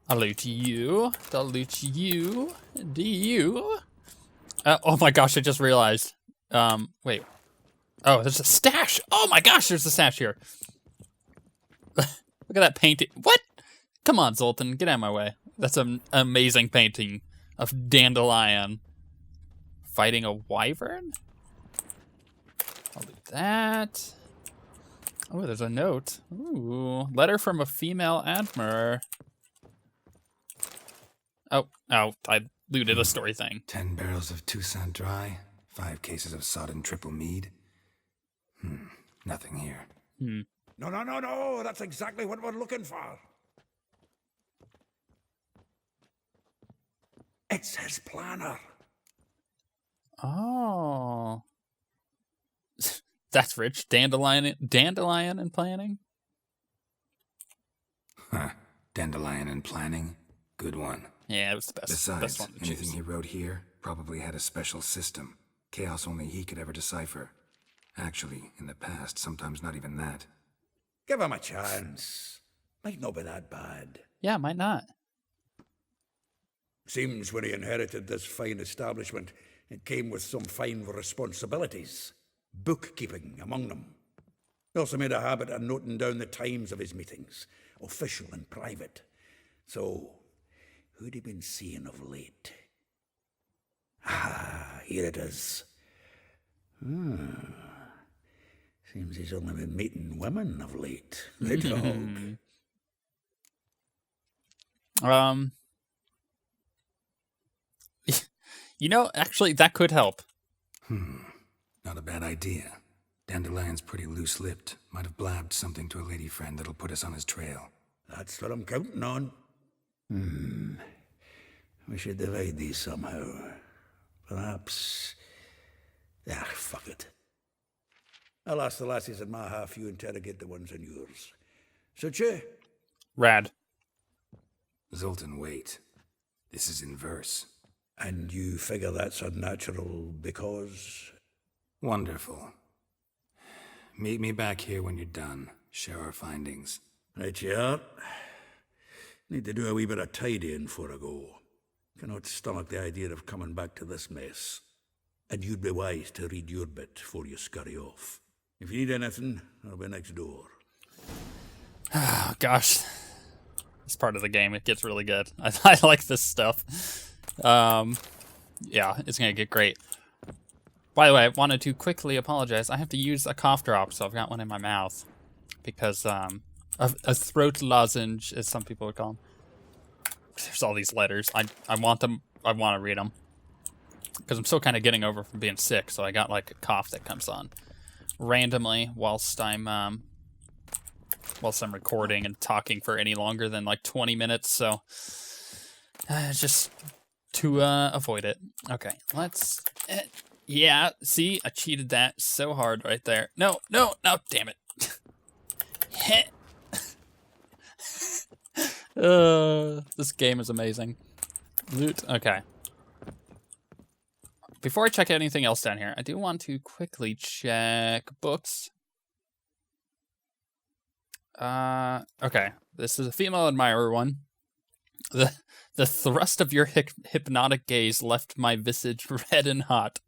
Salute you. Salute you. Do you? Oh my gosh, I just realized. Wait. Oh, there's a stash. Oh my gosh, there's a stash here. Look at that painting. What? Come on, Zoltan, get out of my way. That's an amazing painting of Dandelion fighting a wyvern. I'll do that. Oh, there's a note. Ooh, letter from a female admiral. Oh, I looted a story thing. 10 barrels of Toussaint Dry, 5 cases of sodden triple mead. Nothing here. No, that's exactly what we're looking for. It's his planner. Oh. That's rich. Dandelion and planning? Huh. Dandelion and planning? Good one. Yeah, it was the best. Besides, best one to anything choose. he wrote here probably had a special system. Chaos only he could ever decipher. Actually, in the past, sometimes not even that. Give him a chance. Might not be that bad. Yeah, might not. Seems when he inherited this fine establishment, it came with some fine responsibilities. Bookkeeping among them. He also made a habit of noting down the times of his meetings, official and private. So, who'd he been seeing of late? Ah, here it is. Seems he's only been meeting women of late. The dog. You know, actually, that could help. Not a bad idea. Dandelion's pretty loose-lipped. Might have blabbed something to a lady friend that'll put us on his trail. That's what I'm counting on. We should divide these somehow. Perhaps... fuck it. I'll ask the lassies in my half, you interrogate the ones in yours. Such a... Rad. Zoltan, wait. This is in verse. And you figure that's unnatural because... Wonderful. Meet me back here when you're done. Share our findings. Right you are. Need to do a wee bit of tidying before I go. Cannot stomach the idea of coming back to this mess. And you'd be wise to read your bit before you scurry off. If you need anything, I'll be next door. Oh, gosh. This part of the game, it gets really good. I like this stuff. Yeah, it's going to get great. By the way, I wanted to quickly apologize. I have to use a cough drop, so I've got one in my mouth. Because a throat lozenge, as some people would call them. There's all these letters. I want them. I want to read them. Because I'm still kind of getting over from being sick, so I got like a cough that comes on randomly whilst I'm recording and talking for any longer than like 20 minutes. So just to avoid it. Okay, let's. Yeah, see, I cheated that so hard right there. No, damn it. This game is amazing. Loot. Okay. Before I check anything else down here, I do want to quickly check books. Okay. This is a female admirer one. The thrust of your hypnotic gaze left my visage red and hot.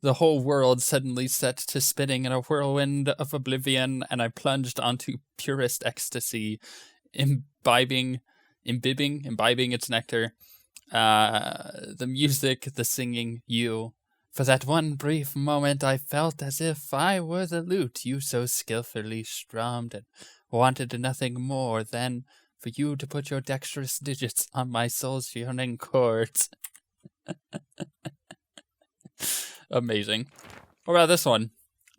The whole world suddenly set to spinning in a whirlwind of oblivion, and I plunged onto purest ecstasy, imbibing its nectar. The music, the singing, you. For that one brief moment, I felt as if I were the lute you so skillfully strummed, and wanted nothing more than for you to put your dexterous digits on my soul's yearning chords. Amazing. What about this one?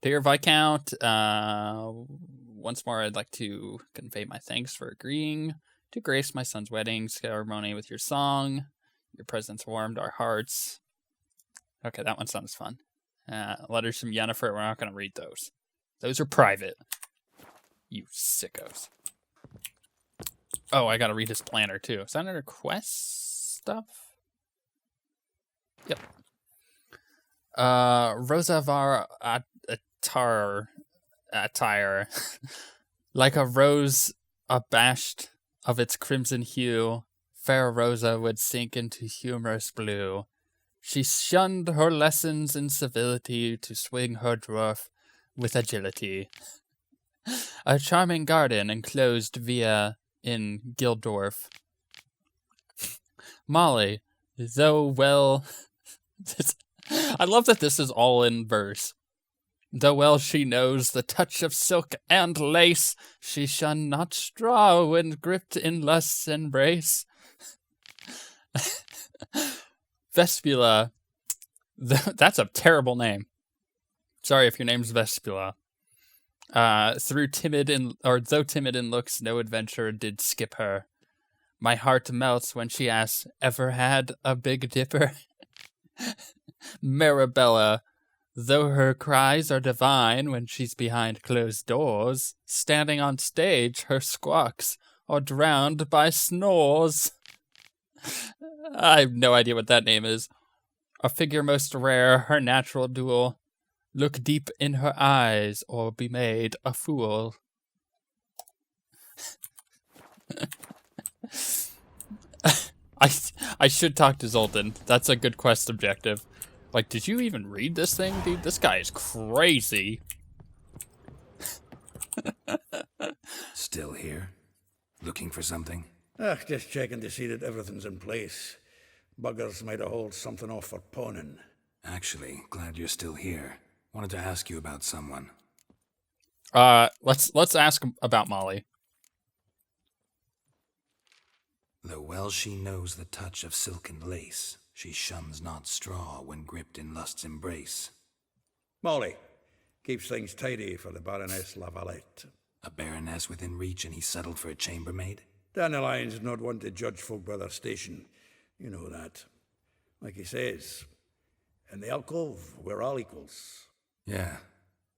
Dear Viscount, once more I'd like to convey my thanks for agreeing to grace my son's wedding ceremony with your song. Your presence warmed our hearts. Okay, that one sounds fun. Letters from Yennefer, we're not going to read those. Those are private. You sickos. Oh, I gotta read his planner, too. Is that under quest stuff? Yep. Rosa var attire. Like a rose abashed of its crimson hue, fair Rosa would sink into humorous blue. She shunned her lessons in civility to swing her dwarf with agility. A charming garden enclosed via in Gildorf. Molly, though well... I love that this is all in verse. Though well she knows the touch of silk and lace, she shunned not straw when gripped in lust's embrace. Vespula. That's a terrible name. Sorry if your name's Vespula. Though timid in looks, no adventure did skip her. My heart melts when she asks, ever had a Big Dipper? Marabella, though her cries are divine when she's behind closed doors, standing on stage, her squawks are drowned by snores. I have no idea what that name is. A figure most rare, her natural duel. Look deep in her eyes, or be made a fool. I should talk to Zoltan. That's a good quest objective. Like, did you even read this thing, dude? This guy is crazy. Still here? Looking for something? Just checking to see that everything's in place. Buggers might have hauled something off for pawning. Actually, glad you're still here. Wanted to ask you about someone. Let's ask about Molly. Though well she knows the touch of silken lace, she shuns not straw when gripped in lust's embrace. Molly keeps things tidy for the Baroness La Valette. A baroness within reach, and he settled for a chambermaid? Dandelion's not one to judge folk by their station. You know that. Like he says, in the alcove, we're all equals. Yeah.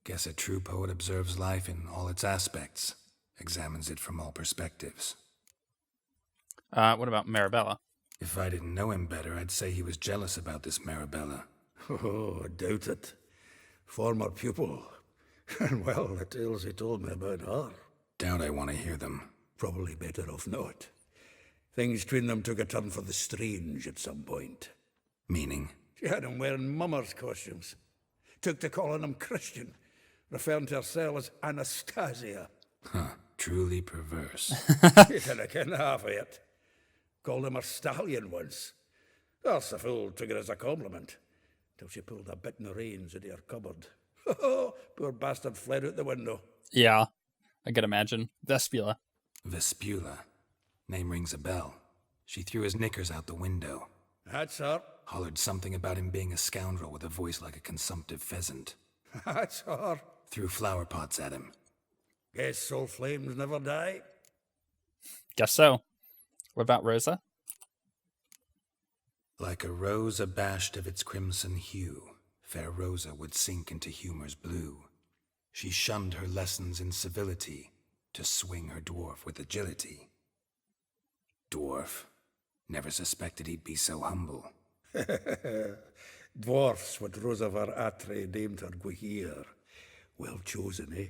Guess a true poet observes life in all its aspects, examines it from all perspectives. What about Marabella? If I didn't know him better, I'd say he was jealous about this Marabella. Oh, I doubt it. Former pupil. And well, the tales he told me about her. Doubt I want to hear them. Probably better off not. Things between them took a turn for the strange at some point. Meaning? She had him wearing mummers' costumes. Took to calling him Christian, referring to herself as Anastasia. Huh, truly perverse. She didn't ken half of it. Called him a stallion once. That's the fool took it as a compliment, till she pulled a bit in the reins into her cupboard. Poor bastard fled out the window. Yeah, I could imagine. Vespula. Vespula. Name rings a bell. She threw his knickers out the window. That's her. Hollered something about him being a scoundrel with a voice like a consumptive pheasant. That's her. Threw flower pots at him. Guess soul flames never die. Guess so. What about Rosa? Like a rose abashed of its crimson hue, fair Rosa would sink into humor's blue. She shunned her lessons in civility to swing her dwarf with agility. Dwarf. Never suspected he'd be so humble. Dwarfs what Rosa var Atre named her Guihir. Well chosen, eh?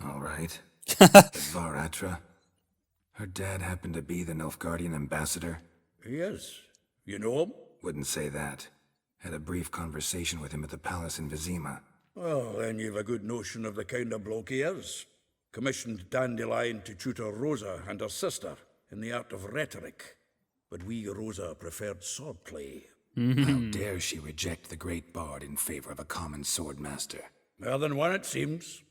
All right. Varatra. Her dad happened to be the Nilfgaardian ambassador? Yes. You know him? Wouldn't say that. Had a brief conversation with him at the palace in Vizima. Well, then you've a good notion of the kind of bloke he is. Commissioned Dandelion to tutor Rosa and her sister in the art of rhetoric. But we, Rosa, preferred swordplay. How dare she reject the great bard in favor of a common swordmaster? More than one, it seems.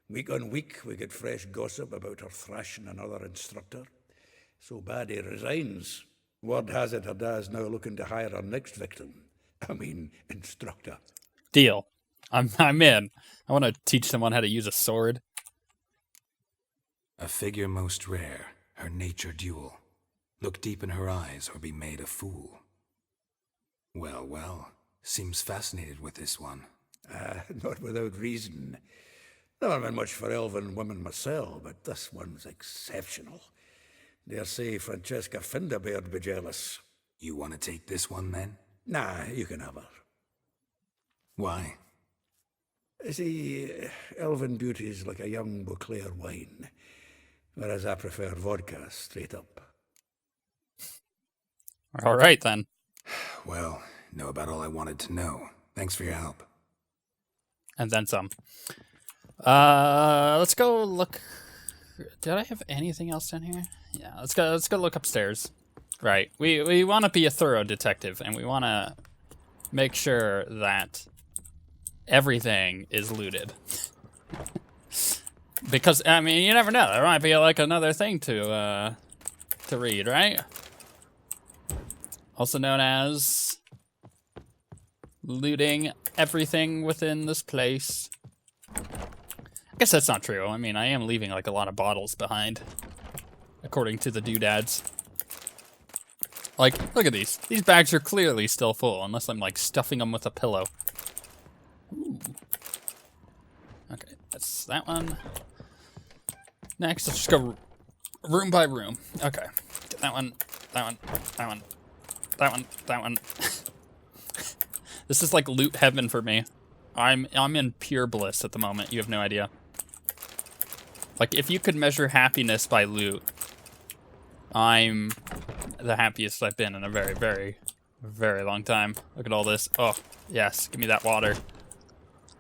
Week on week, we get fresh gossip about her thrashing another instructor. So bad he resigns. Word has it her dad's now looking to hire her next victim. Instructor. Deal. I'm in. I want to teach someone how to use a sword. A figure most rare, her nature dual. Look deep in her eyes or be made a fool. Well, well, seems fascinated with this one. Not without reason. Never been much for elven women myself, but this one's exceptional. Dare say Francesca Finderbeard be jealous. You want to take this one, then? Nah, you can have her. Why? See, elven beauty is like a young Beauclair wine, whereas I prefer vodka straight up. All right, then. Well, know about all I wanted to know. Thanks for your help. And then some. Let's go look. Did I have anything else down here? Yeah, let's go look upstairs. Right. We want to be a thorough detective, and we want to make sure that everything is looted. Because, I mean, you never know. There might be, like, another thing to read, right? Also known as looting everything within this place. I guess that's not true. I mean, I am leaving, like, a lot of bottles behind, according to the doodads. Like, look at these. These bags are clearly still full, unless I'm, like, stuffing them with a pillow. Ooh. Okay, that's that one. Next, let's just go room by room. Okay, that one, that one, that one, that one, that one. This is like loot heaven for me. I'm in pure bliss at the moment. You have no idea. Like, if you could measure happiness by loot, I'm the happiest I've been in a very, very, very long time. Look at all this. Oh, yes, give me that water.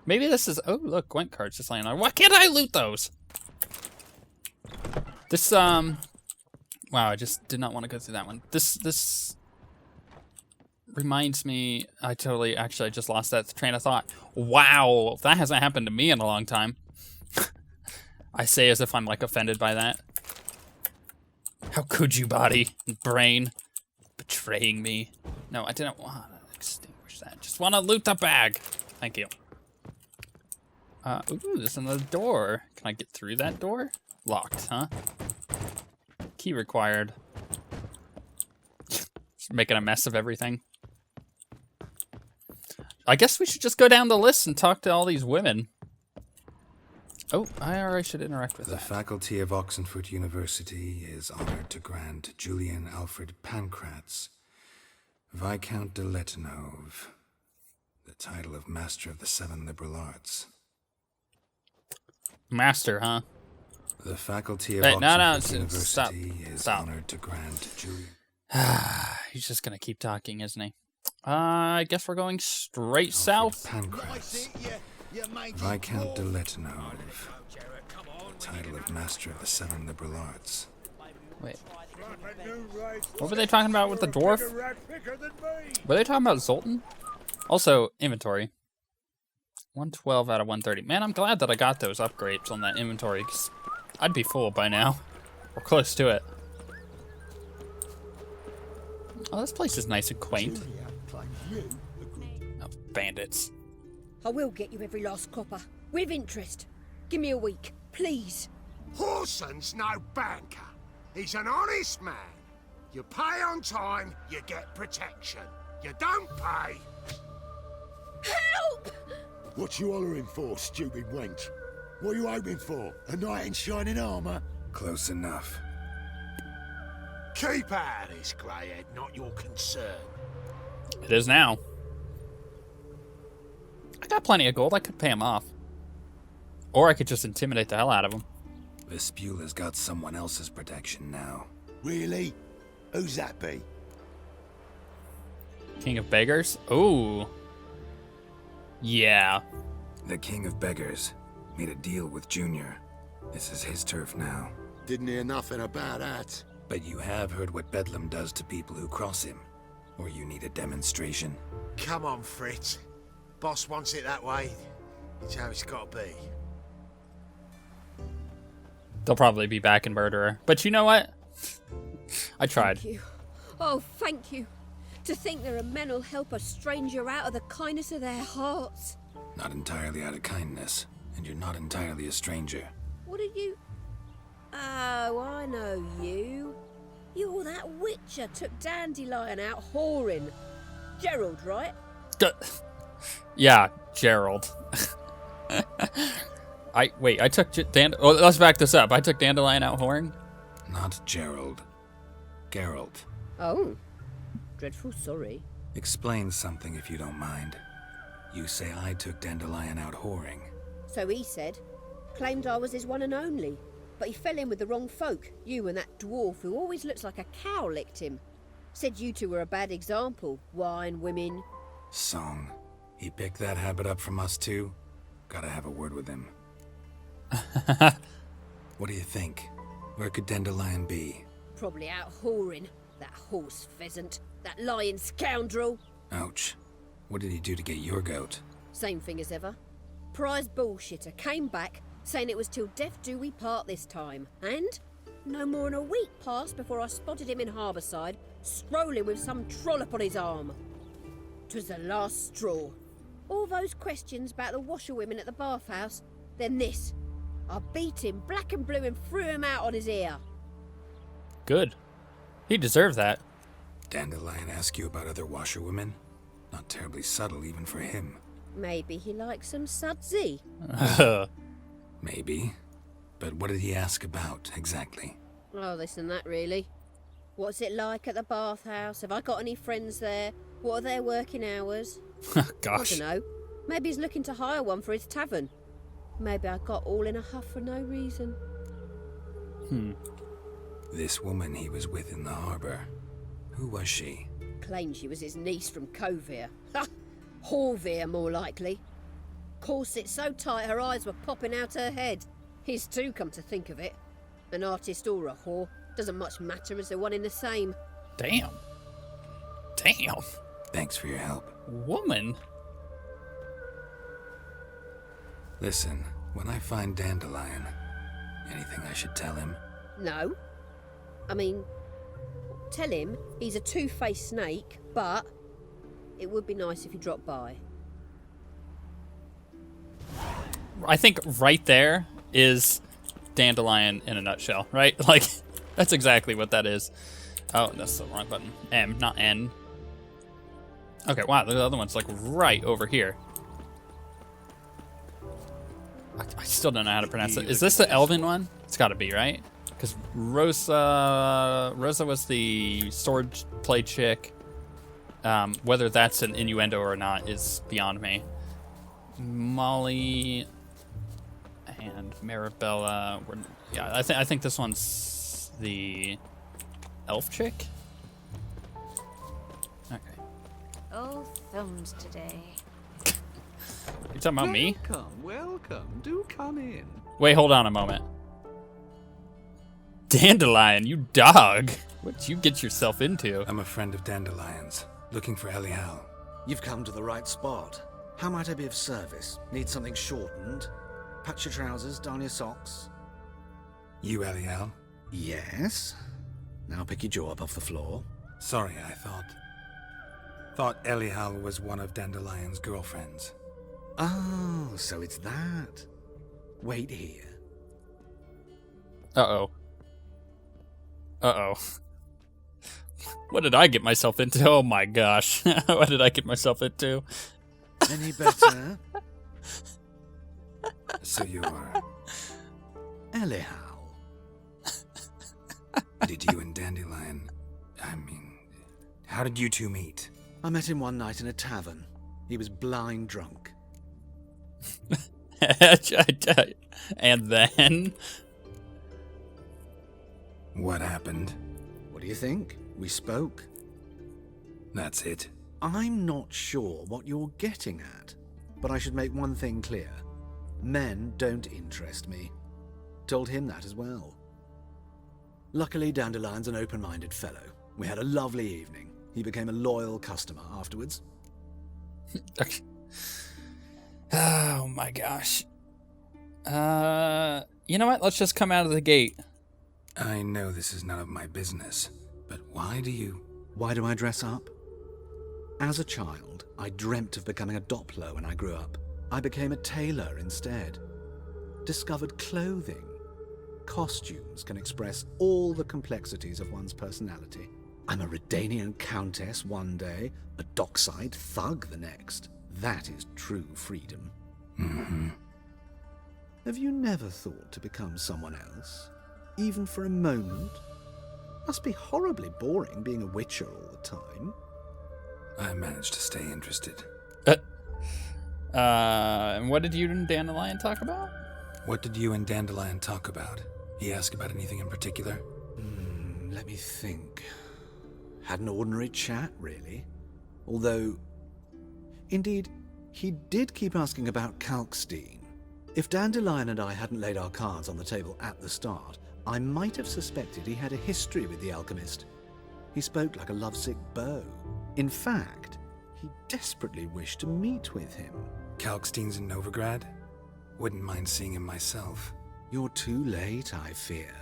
Maybe this is... Oh, look, Gwent cards just laying there. Why can't I loot those? This, Wow, I just did not want to go through that one. This reminds me... Actually, I just lost that train of thought. Wow, that hasn't happened to me in a long time. I say as if I'm, like, offended by that. How could you, body and brain? Betraying me. No, I didn't want to extinguish that. Just want to loot the bag. Thank you. Ooh, there's another door. Can I get through that door? Locked, huh? Key required. Just making a mess of everything. I guess we should just go down the list and talk to all these women. Oh, I should interact with The faculty of Oxenfurt University is honored to grant Julian Alfred Pancratz, Viscount de Letenove, the title of Master of the Seven Liberal Arts. Master, huh? The faculty of Oxenfurt University is Stop. honored to grant Julian... He's just gonna keep talking, isn't he? I guess we're going straight south. Pancratz, Viscount de Letenove, the title of Master of the Seven Liberal Arts. Wait. What were they talking about with the dwarf? Were they talking about Zoltan? Also, inventory. 112 out of 130. Man, I'm glad that I got those upgrades on that inventory, 'cause I'd be full by now. Or close to it. Oh, this place is nice and quaint. Oh, bandits. I will get you every last copper, with interest. Give me a week, please. Horson's no banker. He's an honest man. You pay on time, you get protection. You don't pay... Help! What you hollering for, stupid wench? What are you hoping for? A knight in shining armor? Close enough. Keep out of this, greyhead, not your concern. It is now. I got plenty of gold. I could pay him off. Or I could just intimidate the hell out of him. Vespula's got someone else's protection now. Really? Who's that be? King of Beggars? Ooh. Yeah. The King of Beggars made a deal with Junior. This is his turf now. Didn't hear nothing about that. But you have heard what Bedlam does to people who cross him. Or you need a demonstration. Come on, Fritz. Boss wants it that way. It's how it's got to be. They'll probably be back in Murderer. But you know what? I tried. Thank you. Oh, thank you. To think there are men who'll help a stranger out of the kindness of their hearts. Not entirely out of kindness. And you're not entirely a stranger. What did you... Oh, I know you. You're that witcher took Dandelion out whoring. Geralt, right? Yeah, Geralt. I took oh, let's back this up. I took Dandelion out whoring? Not Gerald. Geralt. Oh. Dreadful sorry. Explain something if you don't mind. You say I took Dandelion out whoring. So he said. Claimed I was his one and only. But he fell in with the wrong folk. You and that dwarf who always looks like a cow licked him. Said you two were a bad example. Wine, women. Song. He picked that habit up from us too? Gotta have a word with him. What do you think? Where could Dandelion be? Probably out whoring. That horse pheasant. That lying scoundrel. Ouch. What did he do to get your goat? Same thing as ever. Prize bullshitter came back, saying it was till death do we part this time. And no more than a week passed before I spotted him in Harbourside, strolling with some trollop on his arm. 'Twas the last straw. All those questions about the washerwomen at the bathhouse, then this. I beat him black and blue and threw him out on his ear. Good. He deserved that. Dandelion ask you about other washerwomen? Not terribly subtle even for him. Maybe he likes some sudsy. Maybe. But what did he ask about, exactly? Oh, this and that, really. What's it like at the bathhouse? Have I got any friends there? What are their working hours? Gosh. I don't know. Maybe he's looking to hire one for his tavern. Maybe I got all in a huff for no reason. This woman he was with in the harbor. Who was she? Claimed she was his niece from Kovir. Ha! Horvir, more likely. Corset so tight her eyes were popping out her head. His too, come to think of it. An artist or a whore. Doesn't much matter as they're one in the same. Damn. Damn. Thanks for your help. Woman. Listen, when I find Dandelion, anything I should tell him? No. I mean, tell him he's a two-faced snake, but it would be nice if he dropped by. I think right there is Dandelion in a nutshell, right? Like, that's exactly what that is. Oh, that's the wrong button. M, not N. Okay, wow, the other one's like right over here. I still don't know how to pronounce it. Is this the Elven one? It's gotta be, right? Because Rosa was the sword play chick. Whether that's an innuendo or not is beyond me. Molly and Marabella were, yeah, I think this one's the elf chick. Okay. Oh, thumbs today. You talking about me? Welcome. Do come in. Wait, hold on a moment. Dandelion, you dog. What'd you get yourself into? I'm a friend of Dandelion's, looking for Elihal. You've come to the right spot. How might I be of service? Need something shortened? Patch your trousers, darn your socks. You Elihal? Yes. Now pick your jaw up off the floor. Sorry, I thought Elihal was one of Dandelion's girlfriends. Oh, so it's that. Wait here. Uh-oh. Uh-oh. What did I get myself into? Oh my gosh. What did I get myself into? Any better? So you're... Elihal. Did you and Dandelion... I mean... How did you two meet? I met him one night in a tavern. He was blind drunk. And then? What happened? What do you think? We spoke. That's it. I'm not sure what you're getting at, but I should make one thing clear. Men don't interest me. Told him that as well. Luckily, Dandelion's an open-minded fellow. We had a lovely evening. He became a loyal customer afterwards. Okay. Oh my gosh. You know what? Let's just come out of the gate. I know this is none of my business, but why do you... Why do I dress up? As a child, I dreamt of becoming a Doppler when I grew up. I became a tailor instead. Discovered clothing. Costumes can express all the complexities of one's personality. I'm a Redanian countess one day, a dockside thug the next. That is true freedom. Mm-hmm. Have you never thought to become someone else? Even for a moment? Must be horribly boring being a witcher all the time. I managed to stay interested. And what did you and Dandelion talk about? What did you and Dandelion talk about? He asked about anything in particular? Let me think. Had an ordinary chat, really. Although, indeed, he did keep asking about Kalkstein. If Dandelion and I hadn't laid our cards on the table at the start, I might have suspected he had a history with the alchemist. He spoke like a lovesick beau. In fact, he desperately wished to meet with him. Kalkstein's in Novigrad? Wouldn't mind seeing him myself. You're too late, I fear.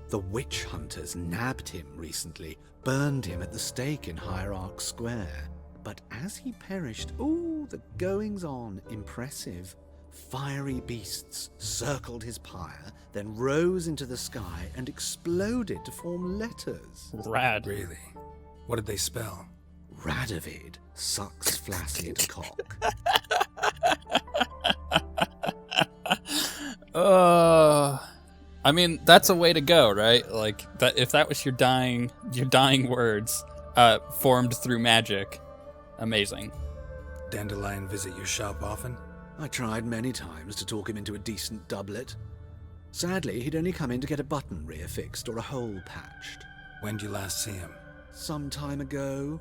The witch hunters nabbed him recently, burned him at the stake in Hierarch Square. But as he perished, the goings-on, impressive. Fiery beasts circled his pyre, then rose into the sky and exploded to form letters. Rad. Really? What did they spell? Radovid sucks flaccid cock. I mean, that's a way to go, right? Like, that if that was your dying words, formed through magic, amazing. Dandelion visit your shop often? I tried many times to talk him into a decent doublet. Sadly, he'd only come in to get a button reaffixed or a hole patched. When did you last see him? Some time ago.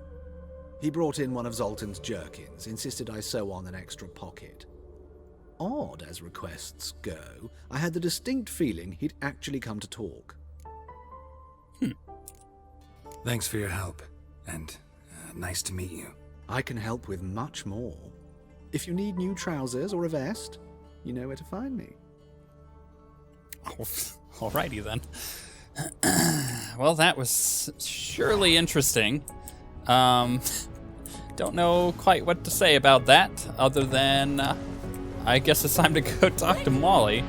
He brought in one of Zoltan's jerkins, insisted I sew on an extra pocket. Odd as requests go, I had the distinct feeling he'd actually come to talk. Thanks for your help, and nice to meet you. I can help with much more. If you need new trousers or a vest, you know where to find me. Oh, alrighty then. Well, that was surely interesting. Don't know quite what to say about that, other than I guess it's time to go talk to Molly.